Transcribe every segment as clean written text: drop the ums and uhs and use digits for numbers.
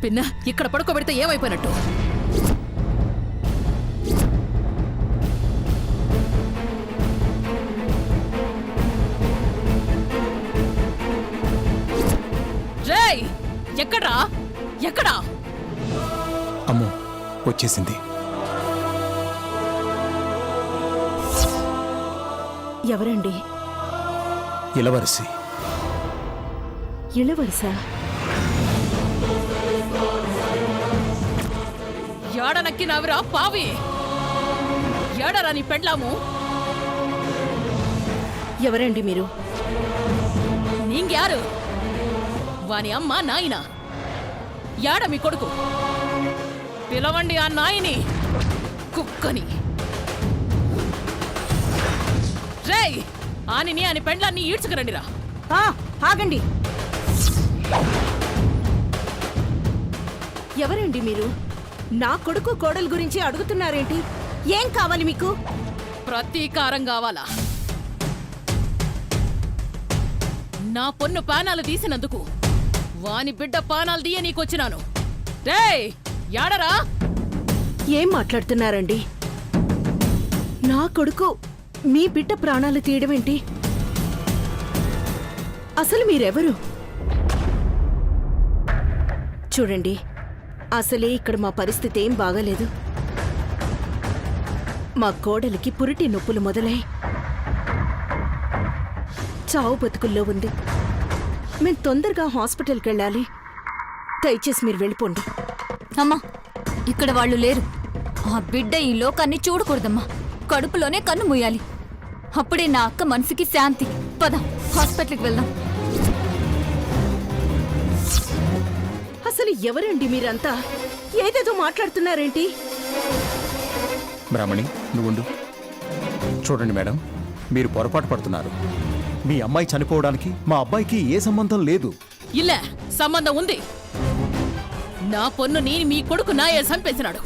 పిన్న ఇక్కడ పడుకోబెడితే ఏమైపోయినట్టు? రేయ్, ఎక్కడ్రా? ఎక్కడా? అమ్మో, వచ్చేసింది. ఎవరండి? ఇలవరసి. ఇళవరసా? ఏడనక్కినావిరా పావి? ఏడరా నీ పెండ్లాము? ఎవరండి మీరు? నీంగ్యారు? వాని అమ్మ నాయన. యాడ మీ కొడుకు? పిలవండి ఆ నాయని, కుక్కని. రేయ్, ఆనిని అని పెండ్లాన్ని ఈడ్చుకురండిరా. ఆగండి. ఎవరండి మీరు? నా కొడుకు కోడలు గురించి అడుగుతున్నారేంటి? ఏం కావాలి మీకు? ప్రతీకారం కావాలా? నా పొన్ను పానాలు తీసినందుకు వాని బిడ్డ పానాలు తీయ నీకొచ్చినాను. రేయ్, యాడరా? ఏం మాట్లాడుతున్నారండి? నా కొడుకు మీ బిడ్డ ప్రాణాలు తీయడమేంటి? అసలు మీరెవరు? చూడండి, అసలే ఇక్కడ మా పరిస్థితి ఏం బాగాలేదు. మా కోడలికి పురిటి నొప్పులు మొదలై చావు బతుకుల్లో ఉంది. మేం తొందరగా హాస్పిటల్కి వెళ్ళాలి. దయచేసి మీరు వెళ్ళిపోండి. అమ్మా, ఇక్కడ వాళ్ళు లేరు. ఆ బిడ్డ ఈ లోకాన్ని చూడకూడదమ్మా. కడుపులోనే కన్ను మూయాలి. అప్పుడే నా అక్క మనసుకి శాంతి. పద, హాస్పిటల్కి వెళ్దాం. అసలు ఎవరండి మీరంతా? ఏదేదో మాట్లాడుతున్నారేంటి? బ్రాహ్మణి, నువ్వుండు. చూడండి మేడం, మీరు పొరపాటు పడుతున్నారు. మీ అమ్మాయి చనిపోవడానికి మా అబ్బాయికి ఏ సంబంధం లేదు. ఇల్ల సంబంధం ఉంది. నా పొన్ను నేను మీ కొడుకు నాయే చంపేసినాడు.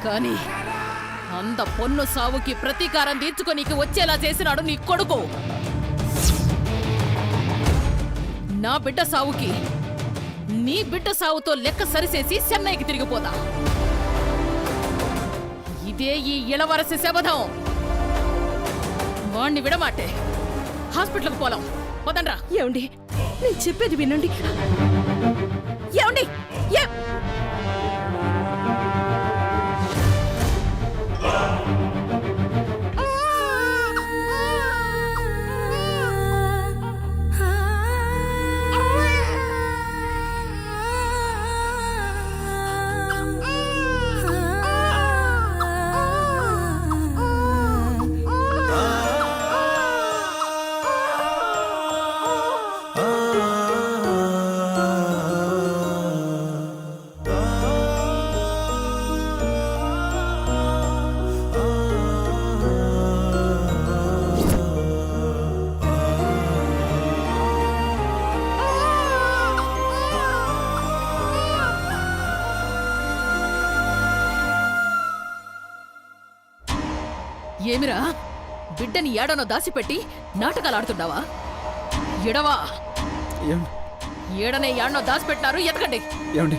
కానీ అంత పొన్ను సావుకి ప్రతీకారం తీర్చుకోనీకి వచ్చేలా చేసినాడు నీ కొడుకు. నా బిడ్డ సావుకి నీ బిడ్డ సావుతో లెక్క సరిసేసి చెన్నైకి తిరిగిపోదా. ఇదే ఈ ఇళవరసి శబదం. వాణ్ణి విడమాటే హాస్పిటల్కి పోలాం. పదండ్రా. ఏమండి, నేను చెప్పేది వినండి. ఏమండి? ఏమిరా, బిడ్డని ఏడనో దాసిపెట్టి నాటకాలు ఆడుతుండావా? ఎడవా. ఏడనే ఏడనో దాచిపెట్టినారు, ఎతకండి. ఏమండి,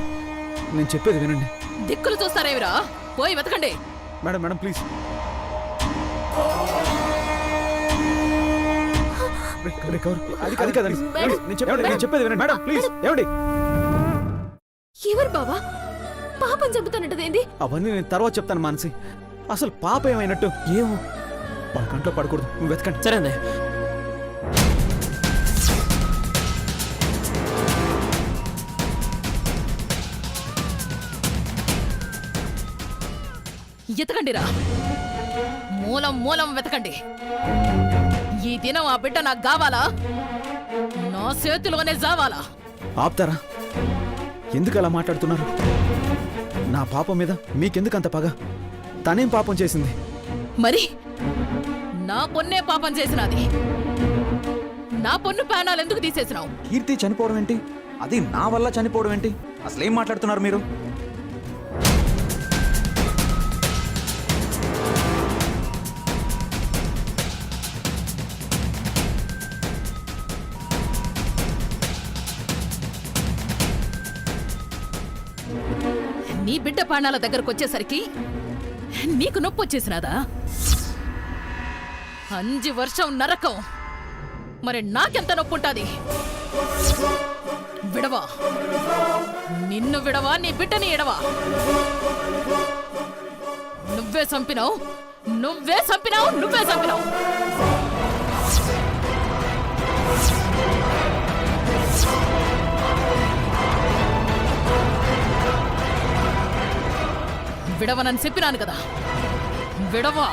నేను చెప్పేది వినండి. దిక్కులు చూస్తారేమిరా, పోయి వెతకండి. Madam madam please. అది కాదండి, నేను చెప్పేది వినండి మేడం ప్లీజ్. ఏమండి? ఎవరు బావా? పాపం చెబుతానంటదేంది? అవన్నీ నేను తర్వాత చెప్తాను మానసి. అసలు పాప ఏమైనట్టు? ఏమో, వాళ్ళ కంట్లో పడకూడదు. నువ్వు వెతకండి. సరే అన్నయ్య. వెతకండిరా, మూలం మూలం వెతకండి. ఈ దినం ఆ బిడ్డ నాకు కావాలా, నా చేతిలోనే జావాలా? ఆపుతారా? ఎందుకు అలా మాట్లాడుతున్నారు? నా పాపం మీద మీకెందుకు అంత పగ? తనేం పాపం చేసింది? మరి నా పొన్నే పాపం చేసినది. నా పొన్ను ప్రాణాలు ఎందుకు తీసేసినావు? కీర్తి చనిపోవడం ఏంటి? అది నా వల్ల చనిపోవడం ఏంటి? అసలేం మాట్లాడుతున్నారు మీరు? నీ బిడ్డ ప్రాణాల దగ్గరకు వచ్చేసరికి నీకు నొప్పి వచ్చేసినాదా? 5 వర్షం నరకం, మరి నాకెంత నొప్పి ఉంటుంది? విడవా, నిన్ను విడవా, నీ బిడ్డని ఎడవా. నువ్వే చంపినావు, నువ్వే చంపినావు, నువ్వే చంపినావు. విడవనని చెప్పినాను కదా, విడవా.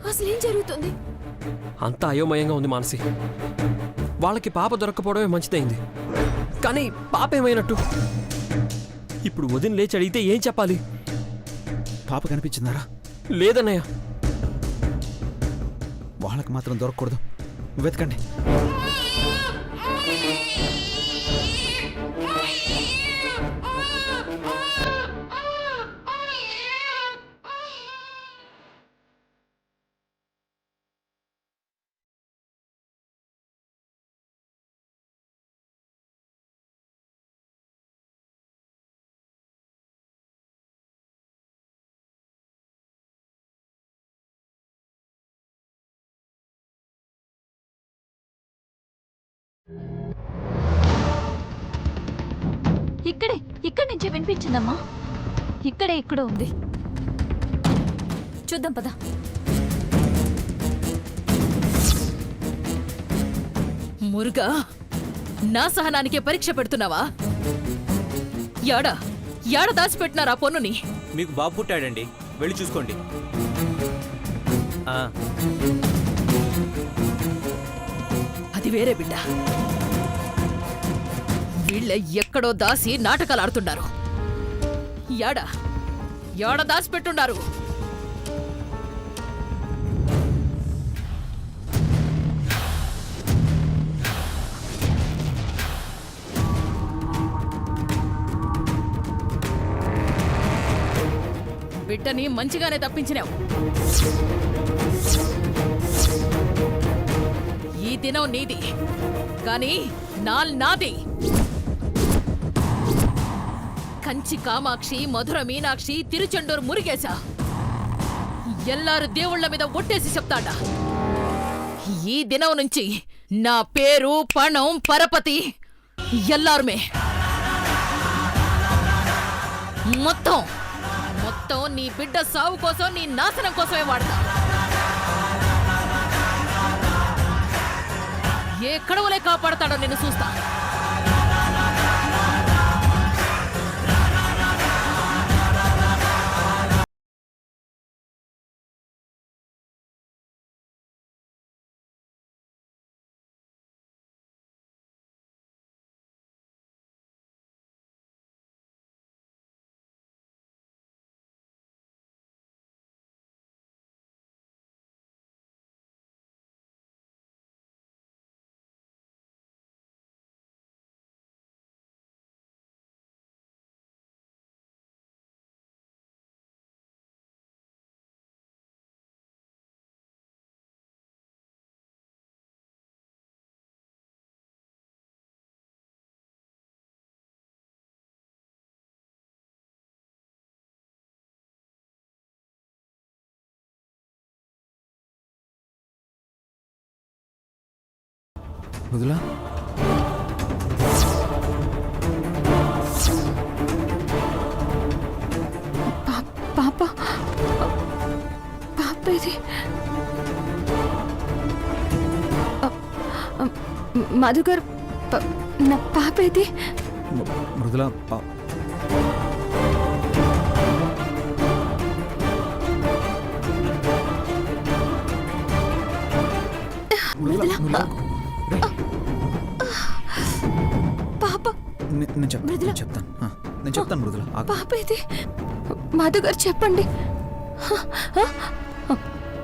అసలేం జరుగుతుంది? అంతా అయోమయంగా ఉంది మానసి. వాళ్ళకి పాప దొరక్కపోవడమే మంచిదైంది, కానీ పాప ఏమైనట్టు? ఇప్పుడు వదిన లేచి అడిగితే ఏం చెప్పాలి? పాప కనిపించిందారా? లేదన్నయ్య. వాళ్ళకి మాత్రం దొరకకూడదు, వెతకండి. ఇక్కడి నుంచే వినిపించిందమ్మా. ఇక్కడే ఎక్కడో ఉంది, చూద్దాం పద. మురుగా, నా సహనానికే పరీక్ష పెడుతున్నావా? యాడ దాచిపెట్టినారా పొన్నుని? మీకు బాబు పుట్టాడండి, వెళ్ళి చూసుకోండి. అది వేరే బిడ్డ. వీళ్ళ ఎక్కడో దాసి నాటకాలు ఆడుతున్నారు. యాడ దాచిపెట్టుండారు? బిడ్డని మంచిగానే తప్పించినావు. ఈ దినం నీది, కానీ నాది. కంచి కామాక్షి, మధుర మీనాక్షి, తిరుచెండూరు మురుగేశ ఎల్లారు దేవుళ్ల మీద ఒట్టేసి చెప్తాడా, ఈ దినం నుంచి నా పేరు, పణం, పరపతి ఎల్లారుమే. మొత్తం నీ బిడ్డ సావు కోసం, నీ నాశనం కోసమే వాడతా. ఏ కడవలే కాపాడతాడో నేను చూస్తా. మృదులా, పాప పాప ఇది మధుకర్ నా పాప ఇది. మృదులా, పాప నేను చెప్తాను మృదులా. పాప ఇది మధుకర్ చెప్పండి.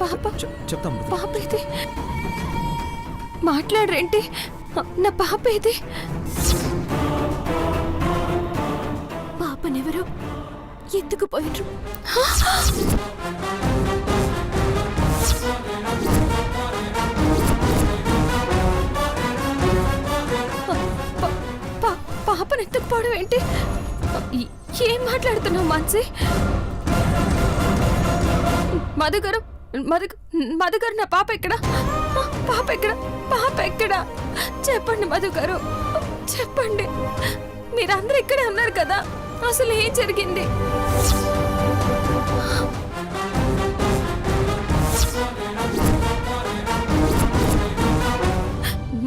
పాప చెప్తాను మృదులా. పాప ఇది మాట్లాడరేంటి? నా పాప ఇది. పాపనెవరో ఎత్తుకుపోయినరు. పాపను ఎత్తుకుపోవడం ఏంటి? ఏం మాట్లాడుతున్నావు మాన్సి? మధుగారు నా పాప ఎక్కడ? పాప ఎక్కడ? పాప ఎక్కడ? చెప్పండి మధుగారు, చెప్పండి. మీరందరూ ఇక్కడే ఉన్నారు కదా, అసలు ఏం జరిగింది?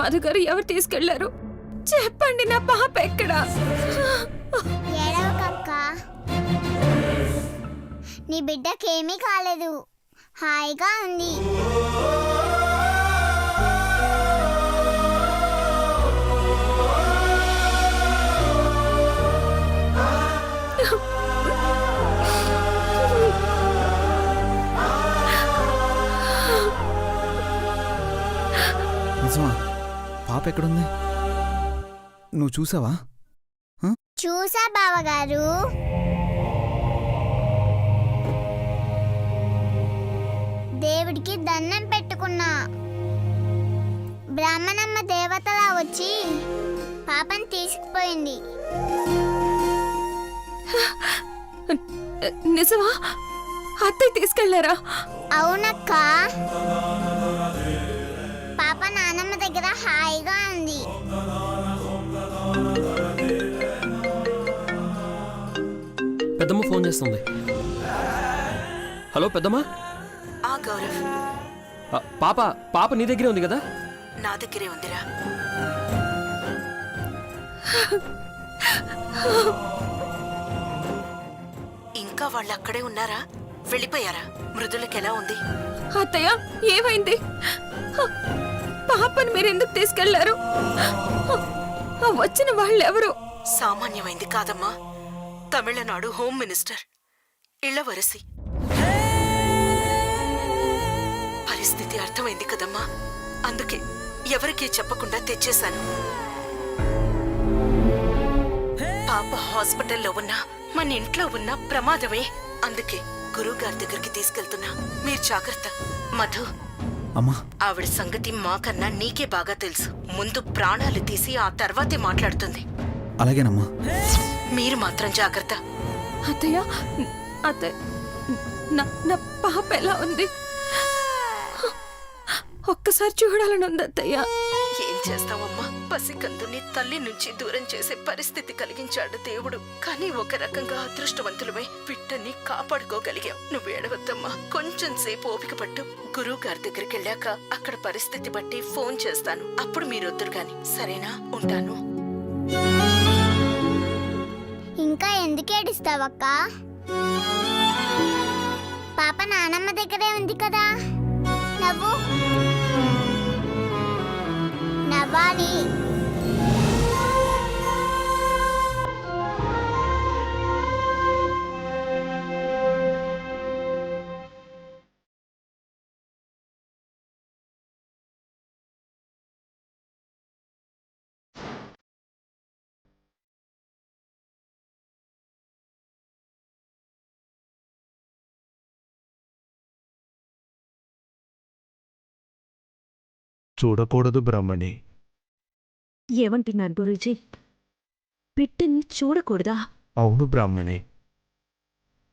మధుగారు ఎవరు తీసుకెళ్లారు? చెప్పండి, నా పాప ఎక్కడ? ఏడవకక్క, నీ బిడ్డకేమీ కాలేదు, హాయిగా ఉంది. నిజమా? పాప ఎక్కడుంది? నువ్వు చూసావా? చూసా బావగారు. దేవుడికి దండం పెట్టుకున్నా. బ్రాహ్మణమ్మ దేవతలా వచ్చి పాపని తీసుకుపోయింది. నిజమా? అత్తయ్య తీసుకెళ్లారా? అవునక్క, పాప నానమ్మ దగ్గర హాయిగా ఉంది. పెద్దమ్మ ఫోన్ చేస్తుంది. హలో పెద్దమ్మ. గౌరవ్, పాప నీ దగ్గరే ఉంది కదా? నా దగ్గరే ఉందిరా. ఇంకా వాళ్ళు అక్కడే ఉన్నారా? వెళ్ళిపోయారా? మృదులకి ఎలా ఉంది? అత్తయ్య, ఏమైంది? పాపని మీరెందుకు తీసుకెళ్లారు? వచ్చిన వాళ్ళెవరు? సామాన్యమైంది కాదమ్మా. తమిళనాడు హోమ్ మినిస్టర్ ఇళ్లవరసి. పరిస్థితి అర్థమైంది కదమ్మా, అందుకే ఎవరికీ చెప్పకుండా తెచ్చేశాను. పాప హాస్పిటల్లో ఉన్నా, మన ఇంట్లో ఉన్న ప్రమాదమే. అందుకే గురువు గారి దగ్గరికి తీసుకెళ్తున్నా. మీరు జాగ్రత్త. మధు, అమ్మా, ఆవిడ సంగతి మాకన్నా నీకే బాగా తెలుసు. ముందు ప్రాణాలు తీసి ఆ తర్వాతే మాట్లాడుతుంది. అలాగేనమ్మా. మీరు మాత్రం జాగ్రత్త. అత్తయ్య, అత్తయ్య, నా పాప ఎలా ఉంది? ఒక్కసారి చూడాలని ఉంది అత్తయ్య. ఏం చేస్తావమ్మా? పసికందుని తల్లి నుంచి దూరం చేసే పరిస్థితి కలిగించాడు దేవుడు. కానీ ఒక రకంగా అదృష్టవంతులమై బిడ్డని కాపాడుకోగలిగాం. నువ్వు ఏడవద్దమ్మా, కొంచెం సేపు ఓపిక పట్టు. గురువు గారి దగ్గరికి వెళ్ళాక అక్కడ పరిస్థితి బట్టి ఫోన్ చేస్తాను, అప్పుడు మీరొద్దురు గాని. సరేనా? ఉంటాను. ఇంకా ఎందుకు ఏడుస్తావక్క? పాప నానమ్మ దగ్గరే ఉంది కదా, నవ్వు. నవ్వాలి. చూడకూడదు బ్రహ్మణి. ఏమంటున్నారు గురూజీ? బిడ్డని చూడకూడదా? అవును బ్రాహ్మణి,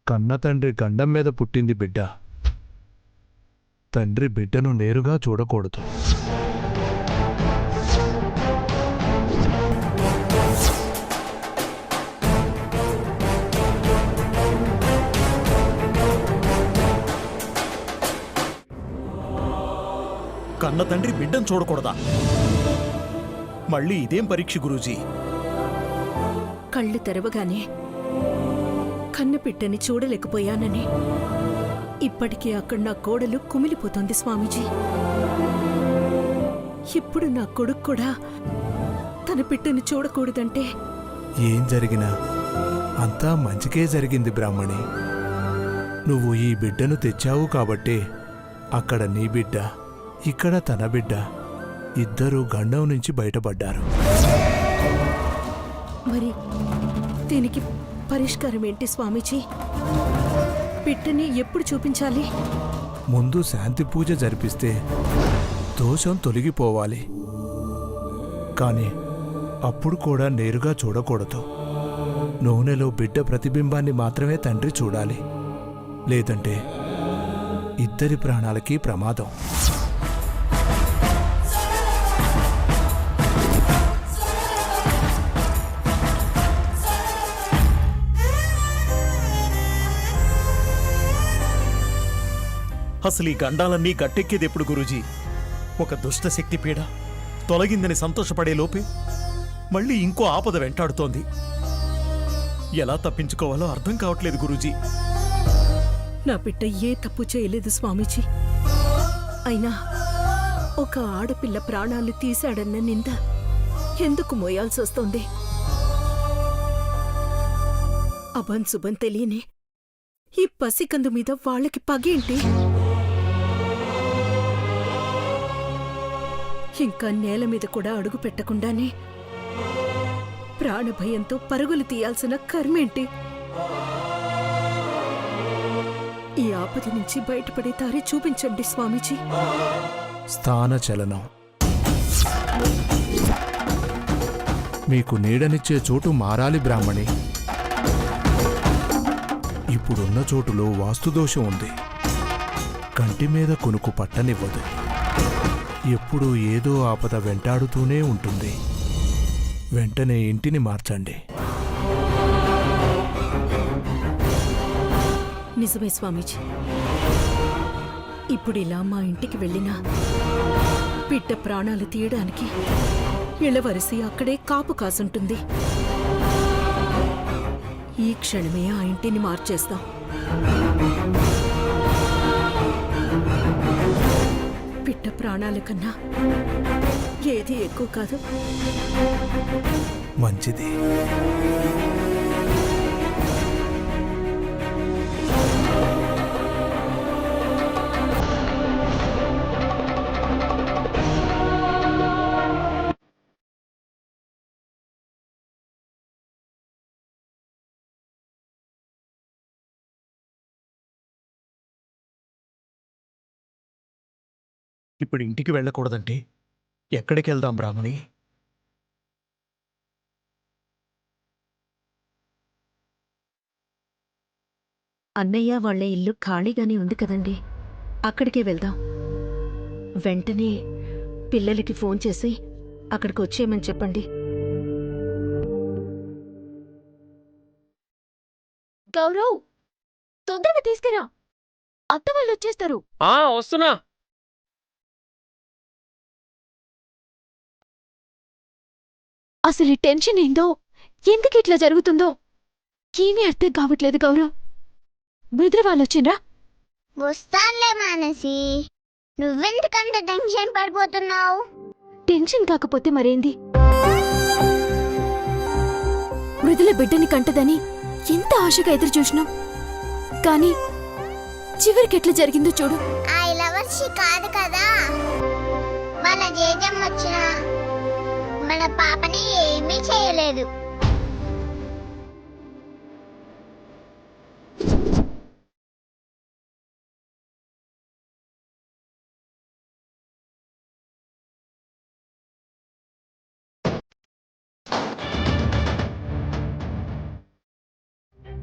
కన్న తండ్రి గండం మీద పుట్టింది బిడ్డ. తండ్రి బిడ్డను నేరుగా చూడకూడదు. కన్న తండ్రి బిడ్డను చూడకూడదా? మళ్ళీ ఇదేం పరీక్ష గురూజీ? కళ్ళు తెరవగానే కన్న బిడ్డని చూడలేకపోయానని ఇప్పటికీ అక్కడ నా కోడలు కుమిలిపోతోంది స్వామీజీ. ఇప్పుడు నా కొడుకు కూడా తన బిడ్డని చూడకూడదంటే ఏం జరిగినా అంతా మంచికే జరిగింది బ్రాహ్మణి. నువ్వు ఈ బిడ్డను తెచ్చావు కాబట్టే అక్కడ నీ బిడ్డ, ఇక్కడ తన బిడ్డ ఇద్దరూ గండం నుంచి బయటపడ్డారు. మరి దీనికి పరిష్కారం ఏంటి స్వామీజీ? బిడ్డని ఎప్పుడు చూపించాలి? ముందు శాంతి పూజ జరిపిస్తే దోషం తొలగిపోవాలి. కానీ అప్పుడు కూడా నేరుగా చూడకూడదు. నూనెలో బిడ్డ ప్రతిబింబాన్ని మాత్రమే తండ్రి చూడాలి. లేదంటే ఇద్దరి ప్రాణాలకి ప్రమాదం. అసలు ఈ గండాలన్నీ గట్టెక్కేది ఎప్పుడు గురూజీ? ఒక దుష్ట శక్తి పీడ తొలగిందని సంతోషపడే లోపే మళ్ళీ ఇంకో ఆపద వెంటాడుతోంది. ఎలా తప్పించుకోవాలో అర్థం కావట్లేదు గురూజీ. నా బిడ్డ ఏ తప్పు చేయలేదు స్వామీజీ. అయినా ఒక ఆడపిల్ల ప్రాణాలు తీశాడన్న నింద ఎందుకు మోయాల్సి వస్తోంది? అభన్ శుభన్ తెలియని ఈ పసికందు మీద వాళ్ళకి పగేంటి? ఇంకా నేల మీద కూడా అడుగు పెట్టకుండానే ప్రాణభయంతో పరుగులు తీయాల్సిన కర్మేంటి? ఈ ఆపద నుంచి బయటపడే దారి చూపించండి స్వామీజీ. స్థాన చలనం. మీకు నీడనిచ్చే చోటు మారాలి బ్రాహ్మణి. ఇప్పుడున్న చోటులో వాస్తుదోషం ఉంది. కంటి మీద కొనుకు పట్టనివ్వదు. ఎప్పుడూ ఏదో ఆపద వెంటాడుతూనే ఉంటుంది. వెంటనే ఇంటిని మార్చండి. నిజమే స్వామీజీ. ఇప్పుడిలా మా ఇంటికి వెళ్ళినా బిడ్డ ప్రాణాలు తీయడానికి ఇళ్ళవరిసి అక్కడే కాపు కాసుంటుంది. ఈ క్షణమే ఆ ఇంటిని మార్చేస్తాం. బిడ్డ ప్రాణాల కన్నా ఏది ఎక్కువ కాదు. మంచిది. ఇప్పుడు ఇంటికి వెళ్ళకూడదంటే ఎక్కడికి వెళ్దాం బ్రాహ్మణి? అన్నయ్య వాళ్ళ ఇల్లు ఖాళీగానే ఉంది కదండి, అక్కడికే వెళ్దాం. వెంటనే పిల్లలకి ఫోన్ చేసి అక్కడికి వచ్చేయమని చెప్పండి. గౌరవ్, తొందరగా తీసుకురా, అత్త వాళ్ళు వచ్చేస్తారు. వస్తున్నా. అసలు ఈ టెన్షన్ ఏందో, ఎందుకు ఇట్లా జరుగుతుందో ఏమీ అర్థం కావట్లేదు. గౌరవ్, బెదిరి వాళ్ళు వచ్చిండ్రా? వస్తానులే మానసి, నువ్వెందుకంత టెన్షన్ పడిపోతున్నావు? టెన్షన్ కాకపోతే మరేంది? మృదుల బిడ్డని కంటదని ఎంత ఆశగా ఎదురు చూసినాం, కానీ చివరికి ఎట్లా జరిగిందో చూడు. ఆ ఇలవర్షి కాదు కదా, మన జేజం వచ్చిన మన పాపని ఏమీ చేయలేదు.